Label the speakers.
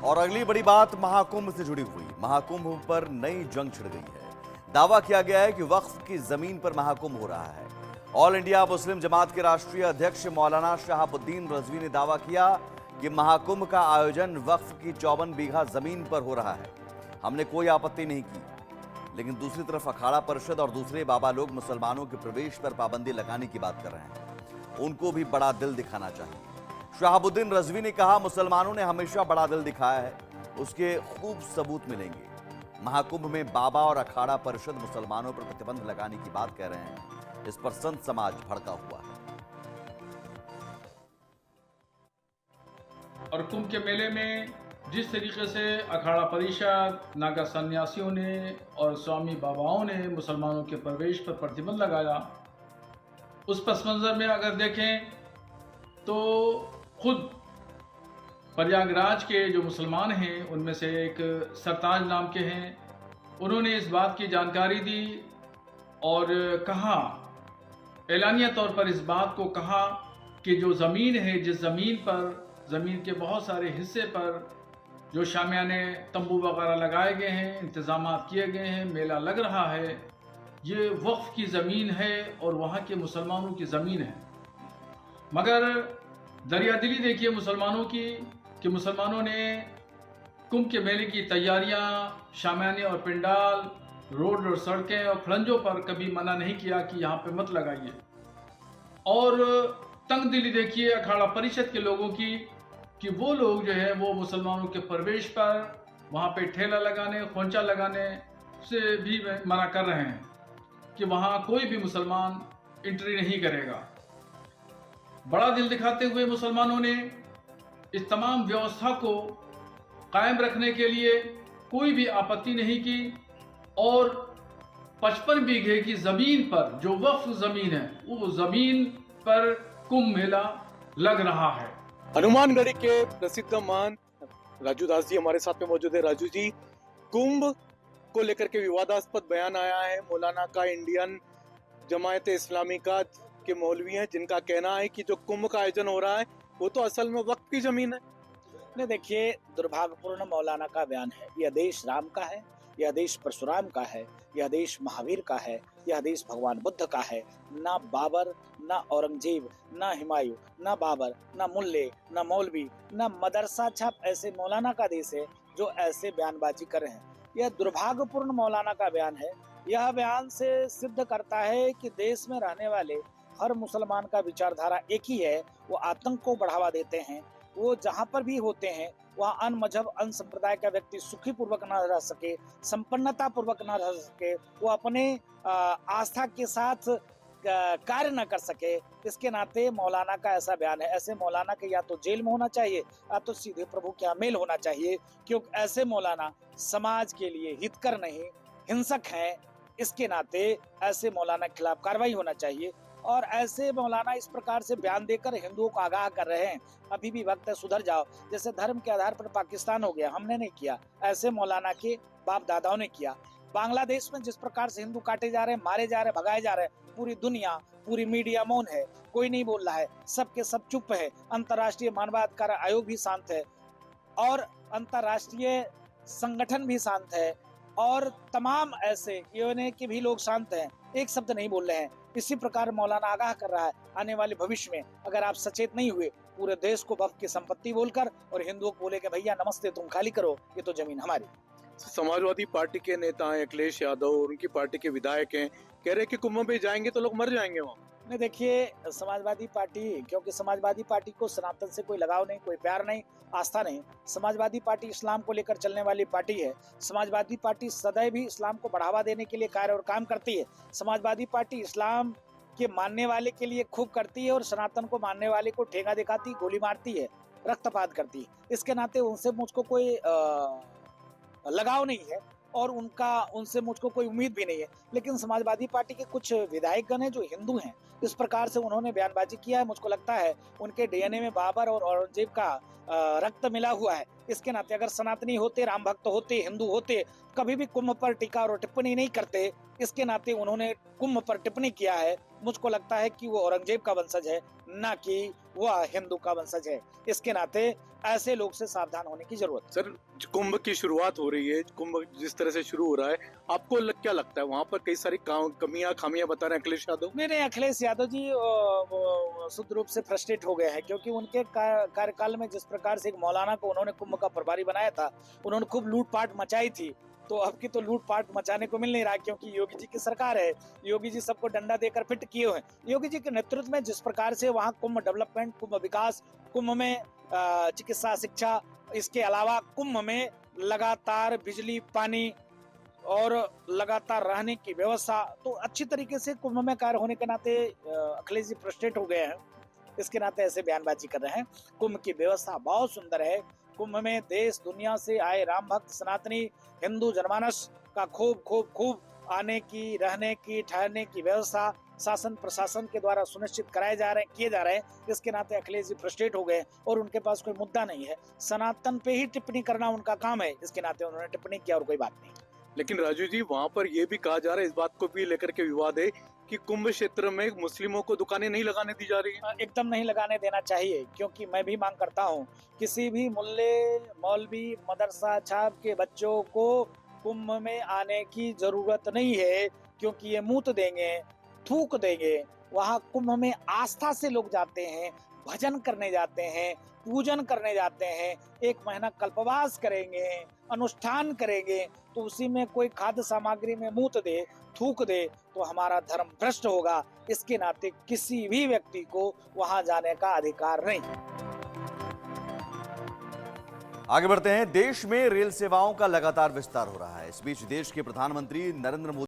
Speaker 1: और अगली बड़ी बात महाकुंभ से जुड़ी हुई। महाकुंभ पर नई जंग छिड़ गई है। दावा किया गया है कि वक्फ की जमीन पर महाकुंभ हो रहा है। ऑल इंडिया मुस्लिम जमात के राष्ट्रीय अध्यक्ष मौलाना शहाबुद्दीन रजवी ने दावा किया कि महाकुंभ का आयोजन वक्फ की 54 बीघा जमीन पर हो रहा है। हमने कोई आपत्ति नहीं की, लेकिन दूसरी तरफ अखाड़ा परिषद और दूसरे बाबा लोग मुसलमानों के प्रवेश पर पाबंदी लगाने की बात कर रहे हैं। उनको भी बड़ा दिल दिखाना चाहिए। शहाबुद्दीन रजवी ने कहा, मुसलमानों ने हमेशा बड़ा दिल दिखाया है, उसके खूब सबूत मिलेंगे। महाकुंभ में बाबा और अखाड़ा परिषद मुसलमानों पर प्रतिबंध लगाने की बात कह रहे हैं। इस पर संत समाज भड़का हुआ है।
Speaker 2: और कुंभ के मेले में जिस तरीके से अखाड़ा परिषद, नागा सन्यासियों ने और स्वामी बाबाओं ने मुसलमानों के प्रवेश पर प्रतिबंध लगाया, उस पस मंजर में अगर देखें तो खुद प्रयागराज के जो मुसलमान हैं उनमें से एक सरताज नाम के हैं, उन्होंने इस बात की जानकारी दी और कहा, एलानिया तौर पर इस बात को कहा कि जो ज़मीन है, जिस ज़मीन पर, ज़मीन के बहुत सारे हिस्से पर जो शामियाने तंबू वगैरह लगाए गए हैं, इंतज़ामात किए गए हैं, मेला लग रहा है, ये वक्फ की ज़मीन है और वहाँ के मुसलमानों की ज़मीन है। मगर दरियादिली देखिए मुसलमानों की कि मुसलमानों ने कुंभ के मेले की तैयारियां, शामियाने और पिंडाल, रोड और सड़कें और खड़ंजों पर कभी मना नहीं किया कि यहाँ पे मत लगाइए। और तंग दिली देखिए अखाड़ा परिषद के लोगों की कि वो लोग जो है वो मुसलमानों के प्रवेश पर वहाँ पे ठेला लगाने, खोंचा लगाने से भी मना कर रहे हैं कि वहाँ कोई भी मुसलमान एंट्री नहीं करेगा। बड़ा दिल दिखाते हुए मुसलमानों ने इस तमाम व्यवस्था को कायम रखने के लिए कोई भी आपत्ति नहीं की और 55 बीघे की जमीन पर, जो वक्फ जमीन है, वो जमीन पर कुंभ मेला लग रहा है।
Speaker 3: हनुमानगढ़ी के प्रसिद्ध महंत राजू दास जी हमारे साथ में मौजूद है। राजू जी, कुंभ को लेकर के विवादास्पद बयान आया है मौलाना का। इंडियन जमायत इस्लामी का के मौलवी हैं जिनका कहना है कि जो कुंभ का आयोजन हो रहा है वो तो असल में वक्फ की जमीन है।
Speaker 4: नहीं, देखिए, दुर्भाग्यपूर्ण मौलाना का बयान है। यह देश राम का है, यह देश परशुराम का है, यह देश महावीर का है, यह देश भगवान बुद्ध का है। ना बाबर, ना औरंगजेब, ना हुमायूं, ना बाबर, ना मुल्ले, ना मौलवी, ना मदरसा छाप ऐसे मौलाना का देश है जो ऐसे बयानबाजी कर रहे हैं। यह दुर्भाग्यपूर्ण मौलाना का बयान है। यह बयान से सिद्ध करता है कि देश में रहने वाले हर मुसलमान का विचारधारा एक ही है। वो आतंक को बढ़ावा देते हैं। वो जहाँ पर भी होते हैं वहाँ अन मजहब, अन संप्रदाय का व्यक्ति सुखी पूर्वक न रह सके, संपन्नता पूर्वक न रह सके, वो अपने आस्था के साथ कार्य न कर सके। इसके नाते मौलाना का ऐसा बयान है। ऐसे मौलाना के या तो जेल में होना चाहिए या तो सीधे प्रभु के यहाँ मेल होना चाहिए, क्योंकि ऐसे मौलाना समाज के लिए हितकर नहीं, हिंसक हैं। इसके नाते ऐसे मौलाना के खिलाफ कार्रवाई होना चाहिए। और ऐसे मौलाना इस प्रकार से बयान देकर हिंदुओं को आगाह कर रहे हैं, अभी भी वक्त है, सुधर जाओ। जैसे धर्म के आधार पर पाकिस्तान हो गया, हमने नहीं किया, ऐसे मौलाना के बाप दादाओं ने किया। बांग्लादेश में जिस प्रकार से हिंदू काटे जा रहे हैं, मारे जा रहे हैं, भगाए जा रहे हैं, पूरी दुनिया, पूरी मीडिया मौन है, कोई नहीं बोल रहा है, सबके सब चुप है। अंतर्राष्ट्रीय मानवाधिकार आयोग भी शांत है और अंतर्राष्ट्रीय संगठन भी शांत है और तमाम ऐसे यूएनए के भी लोग शांत हैं, एक शब्द नहीं बोल रहे हैं। इसी प्रकार मौलाना आगाह कर रहा है, आने वाले भविष्य में अगर आप सचेत नहीं हुए, पूरे देश को वक्फ की संपत्ति बोलकर और हिंदुओं को बोले कि भैया नमस्ते, तुम खाली करो, ये तो जमीन हमारी।
Speaker 3: समाजवादी पार्टी के नेता हैं अखिलेश यादव और उनकी पार्टी के विधायक हैं, कह रहे हैं कि कुंभ में जाएंगे तो लोग मर जाएंगे वहाँ।
Speaker 4: नहीं, देखिए, समाजवादी पार्टी, क्योंकि समाजवादी पार्टी को सनातन से कोई लगाव नहीं, कोई प्यार नहीं, आस्था नहीं। समाजवादी पार्टी इस्लाम को लेकर चलने वाली पार्टी है। समाजवादी पार्टी सदैव भी इस्लाम को बढ़ावा देने के लिए कार्य और काम करती है। समाजवादी पार्टी इस्लाम के मानने वाले के लिए खूब करती है और सनातन को मानने वाले को ठेंगा दिखाती, गोली मारती है, रक्तपात करती है। इसके नाते उनसे मुझको कोई लगाव नहीं है और उनसे मुझको कोई उम्मीद भी नहीं है। लेकिन समाजवादी पार्टी के कुछ विधायकगण हैं जो हिंदू हैं, इस प्रकार से उन्होंने बयानबाजी किया है। मुझको लगता है उनके डीएनए में बाबर और औरंगजेब का रक्त मिला हुआ है। इसके नाते अगर सनातनी होते, राम भक्त होते, हिंदू होते, कभी भी कुंभ पर टीका और टिप्पणी नहीं करते। इसके नाते उन्होंने कुंभ पर टिप्पणी किया है। मुझको लगता है कि वो औरंगजेब का वंशज है, ना कि वह हिंदू का वंशज है। इसके नाते ऐसे लोग से सावधान होने की जरूरत है।
Speaker 3: सर, कुंभ की शुरुआत हो रही है, कुंभ जिस तरह से शुरू हो रहा है, आपको क्या लगता है वहां पर कई सारी कमियां खामियां बता रहे हैं अखिलेश यादव?
Speaker 4: नहीं, अखिलेश यादव जी वो शुद्ध रूप से फ्रस्ट्रेट हो गए हैं, क्योंकि उनके कार्यकाल में जिस प्रकार से एक मौलाना को उन्होंने कुंभ का प्रभारी बनाया था, उन्होंने खूब लूटपाट मचाई थी। तो अब की तो लूटपाट मचाने को मिल नहीं रहा, क्योंकि योगी जी की सरकार है। योगी जी सबको डंडा देकर फिट किए हुए हैं। योगी जी के नेतृत्व में जिस प्रकार से वहाँ कुंभ डेवलपमेंट, कुंभ विकास, कुंभ में चिकित्सा, शिक्षा, इसके अलावा कुंभ में लगातार बिजली, पानी और लगातार रहने की व्यवस्था, तो अच्छी तरीके से कुंभ में कार्य होने के नाते अखिलेश जी फ्रस्ट्रेट हो गए हैं। इसके नाते ऐसे बयानबाजी कर रहे हैं। कुंभ की व्यवस्था बहुत सुंदर है। कुंभ में देश दुनिया से आए राम भक्त, सनातनी, हिंदू जनमानस का खूब आने की, रहने की, ठहरने की व्यवस्था शासन प्रशासन के द्वारा सुनिश्चित किए जा रहे हैं। इसके नाते अखिलेश जी फ्रस्ट्रेट हो गए और उनके पास कोई मुद्दा नहीं है। सनातन पे ही टिप्पणी करना उनका काम है। इसके नाते उन्होंने टिप्पणी किया और कोई बात नहीं।
Speaker 3: लेकिन राजू जी, वहां पर यह भी कहा जा रहा है, इस बात को भी लेकर के विवाद है कि कुंभ क्षेत्र में मुस्लिमों को दुकानें नहीं लगाने दी जा रही है।
Speaker 4: एकदम नहीं लगाने देना चाहिए, क्योंकि मैं भी मांग करता हूँ, किसी भी मुल्ले, मौलवी, मदरसा छाप के बच्चों को कुंभ में आने की जरूरत नहीं है, क्योंकि ये मूत देंगे, थूक देंगे। वहाँ कुंभ में आस्था से लोग जाते हैं, भजन करने जाते हैं, पूजन करने जाते हैं, 1 महीना कल्पवास करेंगे, अनुष्ठान करेंगे। तो उसी में कोई खाद्य सामग्री में मूत दे, थूक दे, तो हमारा धर्म भ्रष्ट होगा। इसके नाते किसी भी व्यक्ति को वहां जाने का अधिकार नहीं।
Speaker 1: आगे बढ़ते हैं। देश में रेल सेवाओं का लगातार विस्तार हो रहा है। इस बीच देश के प्रधानमंत्री नरेंद्र मोदी